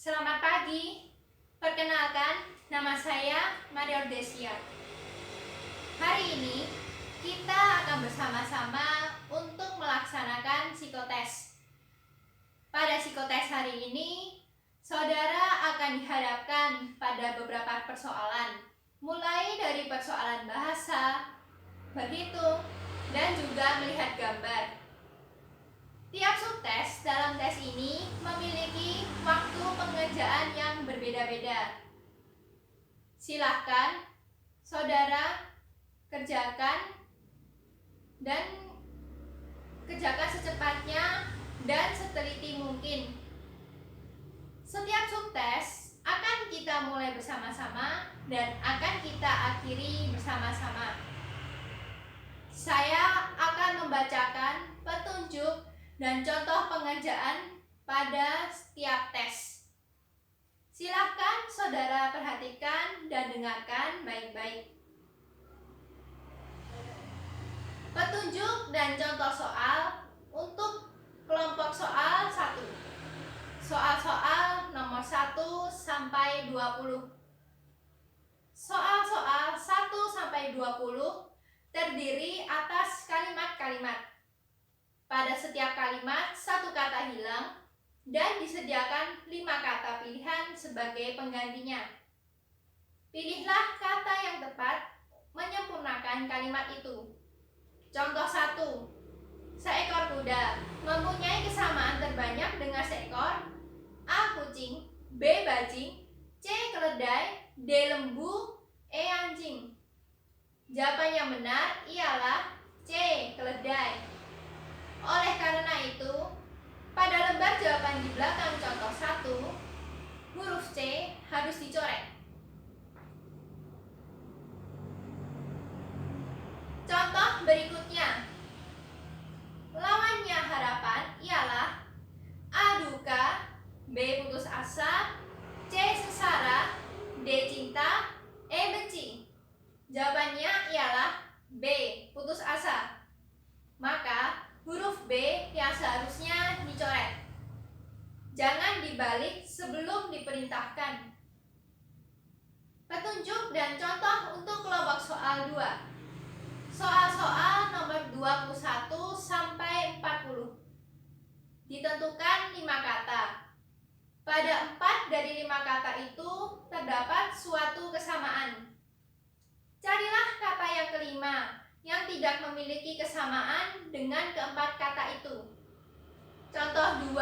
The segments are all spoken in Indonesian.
Selamat pagi. Perkenalkan, nama saya Mario Desia. Hari ini kita akan bersama-sama untuk melaksanakan psikotes. Pada psikotes hari ini, saudara akan dihadapkan pada beberapa persoalan, mulai dari persoalan bahasa, berhitung, dan juga melihat gambar. Tiap subtes dalam tes ini memiliki waktu pengerjaan yang berbeda-beda. Silahkan saudara kerjakan secepatnya dan seteliti mungkin. Setiap subtes akan kita mulai bersama-sama dan akan kita akhiri bersama-sama. Saya akan membacakan petunjuk dan contoh pengerjaan pada setiap tes. Silakan saudara perhatikan dan dengarkan baik-baik. Petunjuk dan contoh soal untuk kelompok soal 1. Soal-soal nomor 1 sampai 20. Soal-soal 1 sampai 20 terdiri atas kalimat-kalimat. Pada setiap kalimat, satu kata hilang dan disediakan 5 kata pilihan sebagai penggantinya. Pilihlah kata yang tepat menyempurnakan kalimat itu. Contoh 1. Seekor kuda mempunyai kesamaan terbanyak dengan seekor A. Kucing, B. Bajing, C. Keledai, D. Lembu, E. Anjing. Jawaban yang benar ialah C. Keledai. Oleh karena itu, pada lembar jawaban di belakang contoh 1, huruf C harus dicoret. Contoh berikutnya. Lawannya harapan ialah A. Duka, B. Putus asa, C. Sengsara, D. Cinta, E. Benci. Jawabannya ialah B. Putus asa. Maka huruf B yang seharusnya dicoret. Jangan dibalik sebelum diperintahkan. Petunjuk dan contoh untuk kelompok soal 2. Soal-soal nomor 21 sampai 40. Ditentukan 5 kata. Pada 4 dari 5 kata itu terdapat suatu kesamaan. Carilah kata yang kelima yang tidak memiliki kesamaan dengan keempat kata itu. Contoh 2,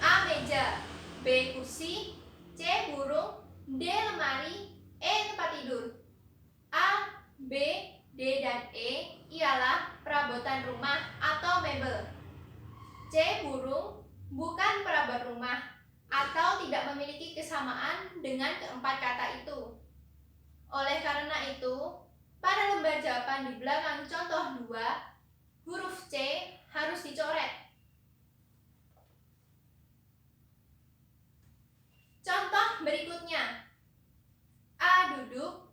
A. Meja, B. Kursi, C. Burung, D. Lemari, E. Tempat tidur. A, B, D, dan E ialah perabotan rumah atau mebel. C. Burung bukan perabot rumah atau tidak memiliki kesamaan dengan keempat kata itu. Oleh karena itu, pada lembar jawaban di belakang contoh 2, huruf C harus dicoret. Contoh berikutnya. A. Duduk,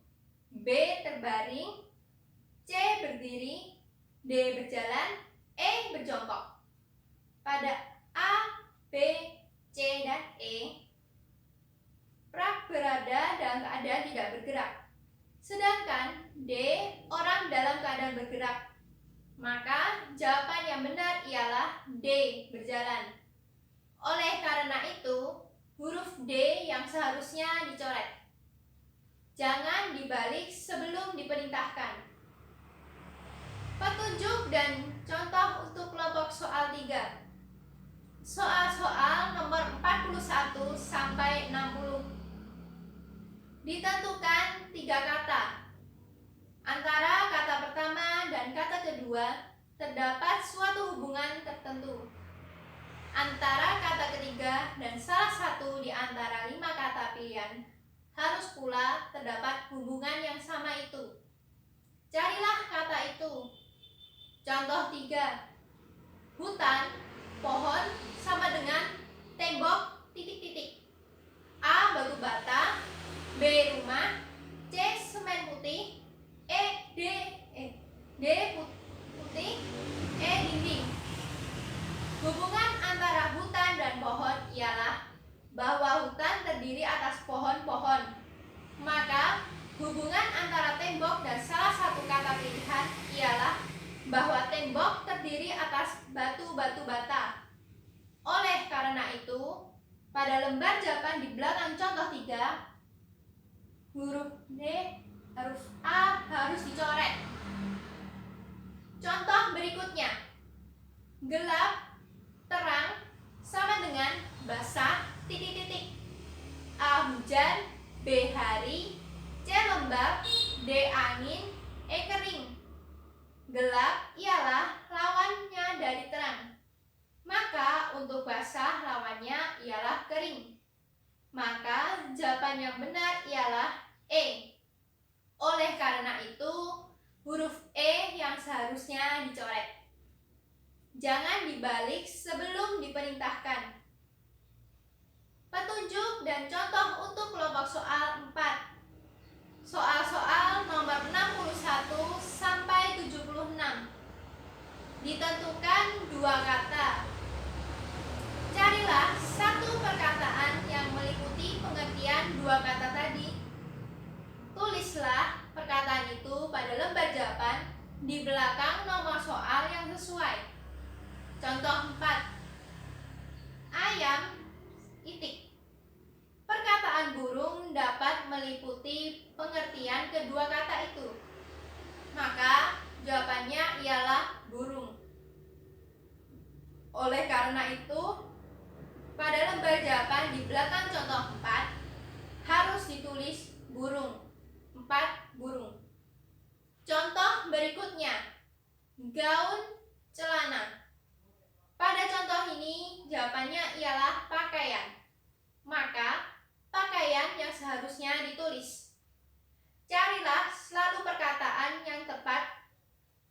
B. Terbaring, C. Berdiri, D. Berjalan, E. Berjongkok. Pada A, B, C, dan E, prak berada dalam keadaan tidak bergerak. Sedangkan D, orang dalam keadaan bergerak. Maka jawaban yang benar ialah D, berjalan. Oleh karena itu, huruf D yang seharusnya dicoret. Jangan dibalik sebelum diperintahkan. Petunjuk dan contoh untuk kelompok soal 3. Soal-soal nomor 41 sampai 60. Ditentukan 3 kata. Antara kata pertama dan kata kedua terdapat suatu hubungan tertentu. Antara kata ketiga dan salah satu di antara 5 kata pilihan harus pula terdapat hubungan yang sama itu. Carilah kata itu. Contoh 3. Hutan, pohon sama dengan tembok, titik-titik. A. Batu bata, B. Rumah, C. Semen putih, D. Putih, E. Dinding. Hubungan antara hutan dan pohon ialah bahwa terdiri atas pohon-pohon. Maka hubungan antara tembok dan salah satu kata pilihan ialah bahwa tembok terdiri atas batu-batu bata. Oleh karena itu, pada lembar jawaban di belakang contoh 3, huruf D, huruf A harus dicoret. Contoh berikutnya, gelap, terang, sama dengan basah, titik-titik. A. Hujan, B. Hari, C. Lembab, D. Angin, E. Kering. Gelap ialah lawannya dari terang. Maka untuk basah lawannya ialah kering. Maka jawaban yang benar ialah E. Oleh karena itu, huruf E yang seharusnya dicoret. Jangan dibalik sebelum diperintahkan. Petunjuk dan contoh untuk kelompok soal 4. Soal-soal nomor 61 sampai 76. Ditentukan dua kata. Carilah satu perkataan yang meliputi pengertian dua kata tadi. Tulislah perkataan itu pada lembar jawaban di belakang nomor soal yang sesuai. Contoh 4. Ayam, itik. Perkataan burung dapat meliputi pengertian kedua kata itu. Maka jawabannya ialah burung. Oleh karena itu, pada lembar jawaban di belakang contoh 4 harus ditulis burung. 4 burung. Contoh berikutnya, gaun, celana. Pada contoh ini jawabannya ialah pakaian. Maka pakaian yang seharusnya ditulis. Carilah selalu perkataan yang tepat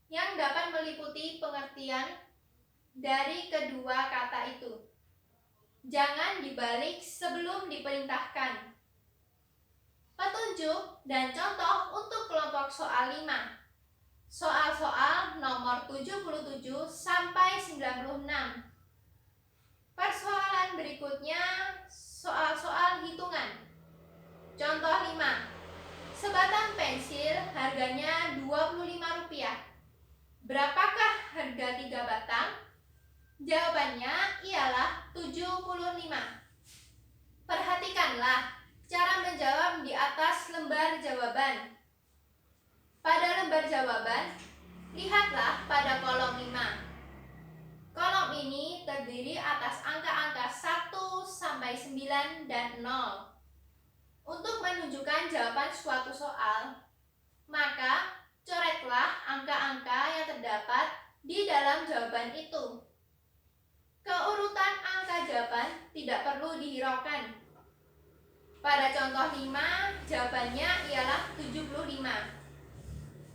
yang dapat meliputi pengertian dari kedua kata itu. Jangan dibalik sebelum diperintahkan. Petunjuk dan contoh untuk kelompok soal 5. Soal-soal nomor 77 sampai 96. Persoalan berikutnya soal-soal hitungan. Contoh 5. Sebatang pensil harganya Rp25. Berapakah harga 3 batang? Jawabannya ialah 75. Perhatikanlah cara menjawab di atas lembar jawaban. Pada lembar jawaban, lihatlah pada kolom 5. Kolom ini terdiri atas angka-angka 1 sampai 9 dan 0. Untuk menunjukkan jawaban suatu soal, maka coretlah angka-angka yang terdapat di dalam jawaban itu. Keurutan angka jawaban tidak perlu dihiraukan. Pada contoh 5, jawabannya ialah 75.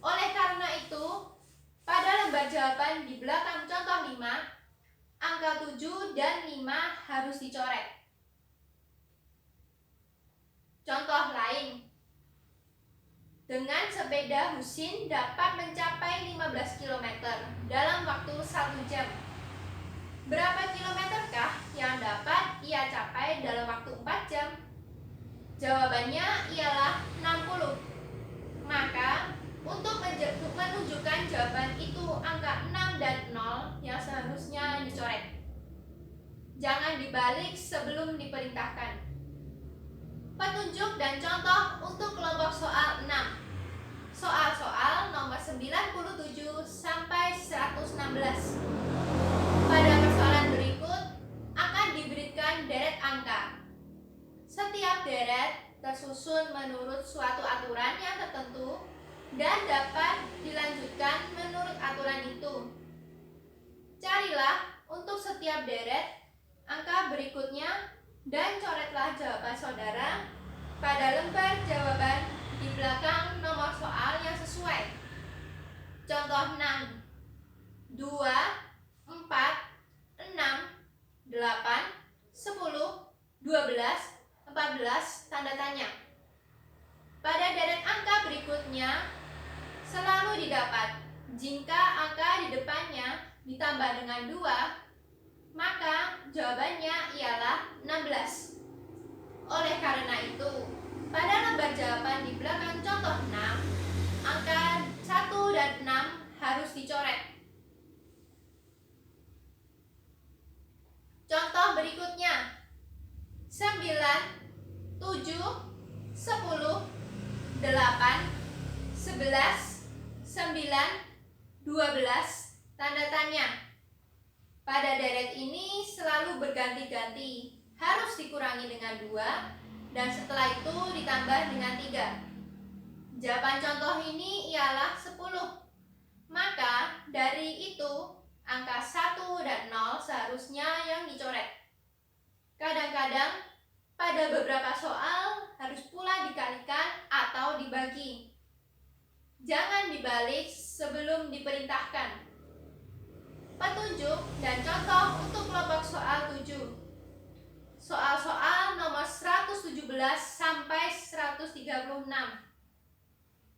Oleh karena itu, pada lembar jawaban di belakang contoh 5, angka 7 dan 5 harus dicoret. Contoh lain, dengan sepeda Husin dapat mencapai 15 km dalam waktu 1 jam. Berapa kilometerkah yang dapat ia capai dalam waktu 4 jam? Jawabannya ialah 60. Maka untuk menunjukkan jawaban itu angka 6 dan 0 yang seharusnya dicoret. Jangan dibalik sebelum diperintahkan. Petunjuk dan contoh untuk kelompok soal 6. Soal-soal nomor 97 sampai 116. Pada persoalan berikut akan diberikan deret angka. Setiap deret tersusun menurut suatu aturan yang tertentu dan dapat dilanjutkan menurut aturan itu. Carilah untuk setiap deret angka berikutnya dan coretlah jawaban saudara pada lembar jawaban di belakang nomor soal yang sesuai. Contoh 6. 2, 4, 6, 8, 10, 12, 14, tanda tanya. Pada deret angka berikutnya selalu didapat jika angka di depannya ditambah dengan 2, maka jawabannya ialah 16. Oleh karena harus dicoret. Contoh berikutnya, 9, 7, 10, 8, 11, 9, 12, tanda tanya. Pada deret ini selalu berganti-ganti, harus dikurangi dengan 2, dan setelah itu ditambah dengan 3. Jawaban contoh ini ialah 10. Maka dari itu, angka 1 dan 0 seharusnya yang dicoret. Kadang-kadang pada beberapa soal harus pula dikalikan atau dibagi. Jangan dibalik sebelum diperintahkan. Petunjuk dan contoh untuk kelompok soal 7. Soal-soal nomor 117 sampai 136.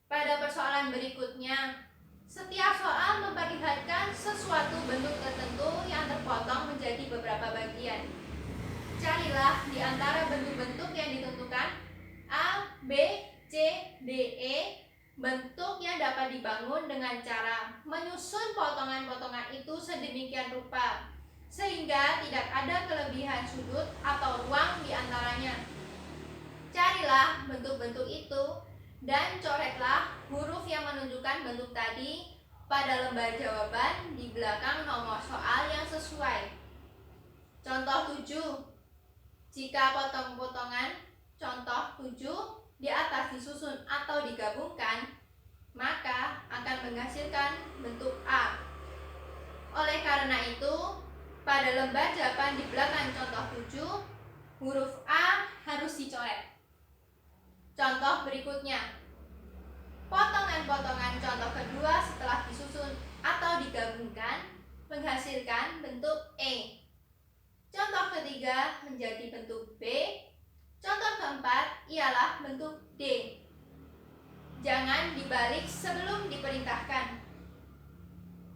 Pada persoalan berikutnya, setiap soal memperlihatkan sesuatu bentuk tertentu yang terpotong menjadi beberapa bagian. Carilah di antara bentuk-bentuk yang ditentukan A, B, C, D, E, bentuk yang dapat dibangun dengan cara menyusun potongan-potongan itu sedemikian rupa sehingga tidak ada kelebihan sudut atau ruang di antaranya. Carilah bentuk-bentuk itu dan coretlah huruf yang menunjukkan bentuk tadi pada lembar jawaban di belakang nomor soal yang sesuai. Contoh 7. Jika potong-potongan contoh 7 di atas disusun atau digabungkan, maka akan menghasilkan bentuk A. Oleh karena itu, pada lembar jawaban di belakang contoh 7, huruf A harus dicoret. Contoh berikutnya, potongan-potongan contoh kedua setelah disusun atau digabungkan menghasilkan bentuk E. Contoh ketiga menjadi bentuk B. Contoh keempat ialah bentuk D. Jangan dibalik sebelum diperintahkan.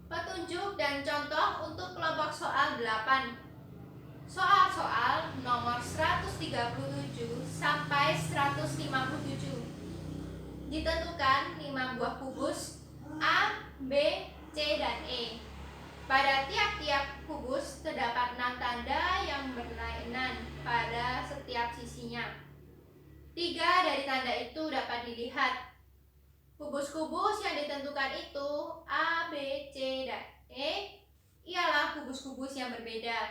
Petunjuk dan contoh untuk kelompok soal 8. Soal-soal nomor 137 sampai 157. Ditentukan 5 buah kubus A, B, C, dan E. Pada tiap-tiap kubus terdapat 6 tanda yang berlainan pada setiap sisinya. 3 dari tanda itu dapat dilihat. Kubus-kubus yang ditentukan itu A, B, C, dan E ialah kubus-kubus yang berbeda.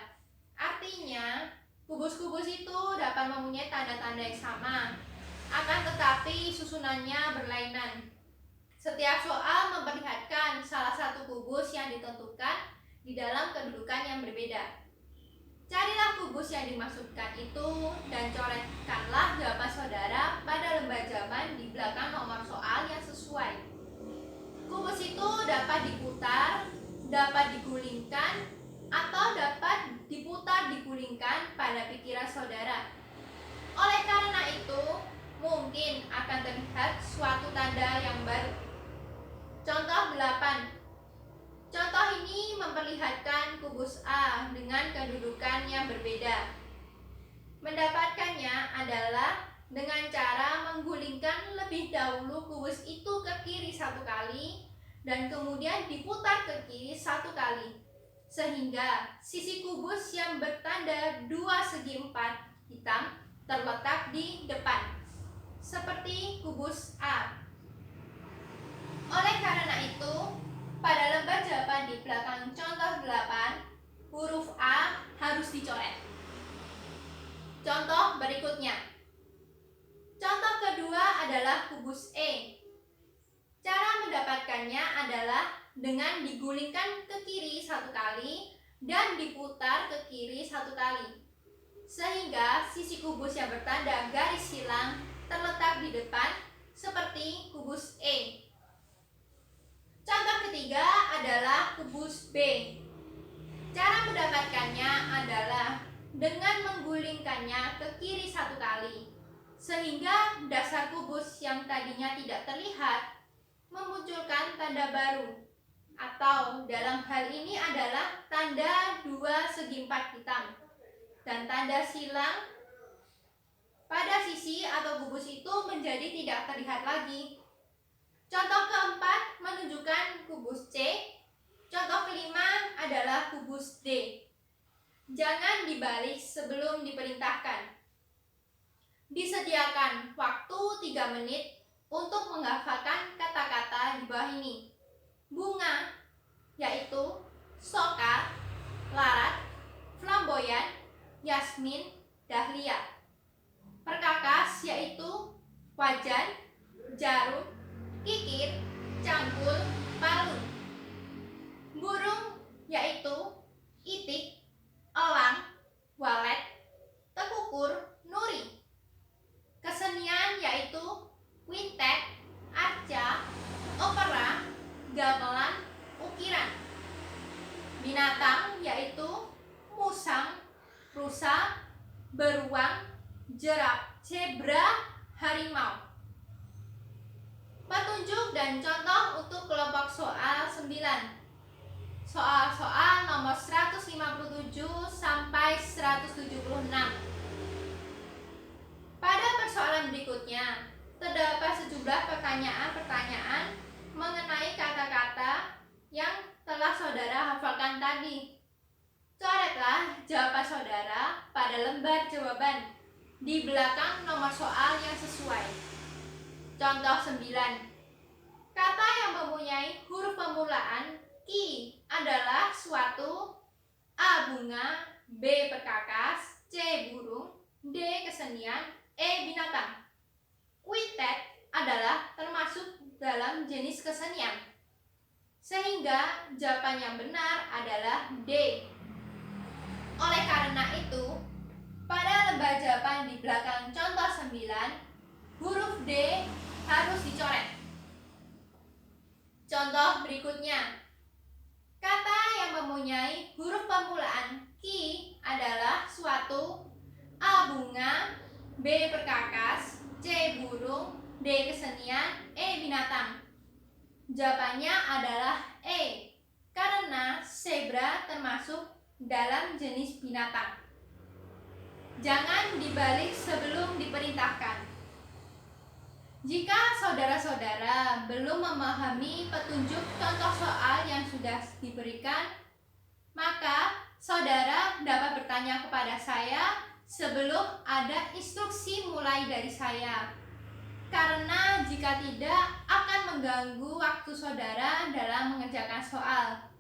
Artinya, kubus-kubus itu dapat mempunyai tanda-tanda yang sama, akan tetapi susunannya berlainan. Setiap soal memperlihatkan salah satu kubus yang ditentukan di dalam kedudukan yang berbeda. Carilah kubus yang dimaksudkan itu dan coretkanlah jawaban saudara pada lembar jawaban di belakang nomor soal yang sesuai. Kubus itu dapat diputar, dapat digulingkan, atau dapat diputar-digulingkan pada pikiran saudara. Oleh karena itu, mungkin akan terlihat suatu tanda yang baru. Contoh 8. Contoh ini memperlihatkan kubus A dengan kedudukan yang berbeda. Mendapatkannya adalah dengan cara menggulingkan lebih dahulu kubus itu ke kiri 1 kali dan kemudian diputar ke kiri 1 kali, sehingga sisi kubus yang bertanda 2/4 hitam terletak di depan, seperti kubus A. Oleh karena itu, pada lembar jawaban di belakang contoh 8, huruf A harus dicoret. Contoh berikutnya. Contoh kedua adalah kubus E. Cara mendapatkannya adalah dengan digulingkan ke kiri 1 kali dan diputar ke kiri 1 kali, sehingga sisi kubus yang bertanda garis silang terletak di depan, seperti kubus E. Contoh ketiga adalah kubus B. Cara mendapatkannya adalah dengan menggulingkannya ke kiri 1 kali, sehingga dasar kubus yang tadinya tidak terlihat memunculkan tanda baru, atau dalam hal ini adalah tanda 2/4 hitam, dan tanda silang pada sisi atau kubus itu menjadi tidak terlihat lagi. Contoh keempat menunjukkan kubus C. Contoh kelima adalah kubus D. Jangan dibalik sebelum diperintahkan. Disediakan waktu 3 menit untuk menghafalkan kata-kata di bawah ini. Bunga, yaitu soka, larat, flamboyan, yasmin, dahlia. Perkakas, yaitu wajan, jarum, kikir, cangkul, palung. Burung, yaitu itik, elang, walet, tekukur, nuri. Kesenian, yaitu quintet, arca, opera, gamelan, ukiran. Binatang, yaitu musang, rusa, beruang, jerap, zebra, harimau. Petunjuk dan contoh untuk kelompok soal 9. Soal-soal nomor 157 sampai 176. Pada persoalan berikutnya, terdapat sejumlah pertanyaan-pertanyaan mengenai kata-kata yang telah saudara hafalkan tadi. Coretlah jawaban saudara pada lembar jawaban di belakang nomor soal yang sesuai. Contoh 9. Kata yang mempunyai huruf permulaan Ki adalah suatu: A. Bunga, B. Perkakas, C. Burung, D. Kesenian, E. Binatang. Quintet adalah termasuk dalam jenis kesenian, sehingga jawaban yang benar adalah D. Oleh karena itu, pada lembar jawaban di belakang contoh 9, huruf D harus dicoret. Contoh berikutnya. Kata yang mempunyai huruf permulaan Ki adalah suatu: A. Bunga, B. Perkakas, C. Burung, D. Kesenian, E. Binatang. Jawabannya adalah E, karena zebra termasuk dalam jenis binatang. Jangan dibalik sebelum diperintahkan. Jika saudara-saudara belum memahami petunjuk contoh soal yang sudah diberikan, maka saudara dapat bertanya kepada saya sebelum ada instruksi mulai dari saya. Karena jika tidak akan mengganggu waktu saudara dalam mengerjakan soal.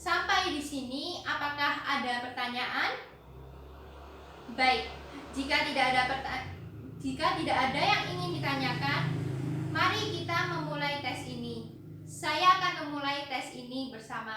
Sampai di sini apakah ada pertanyaan? Baik, jika tidak ada yang ingin ditanyakan, mari kita memulai tes ini. Saya akan memulai tes ini bersama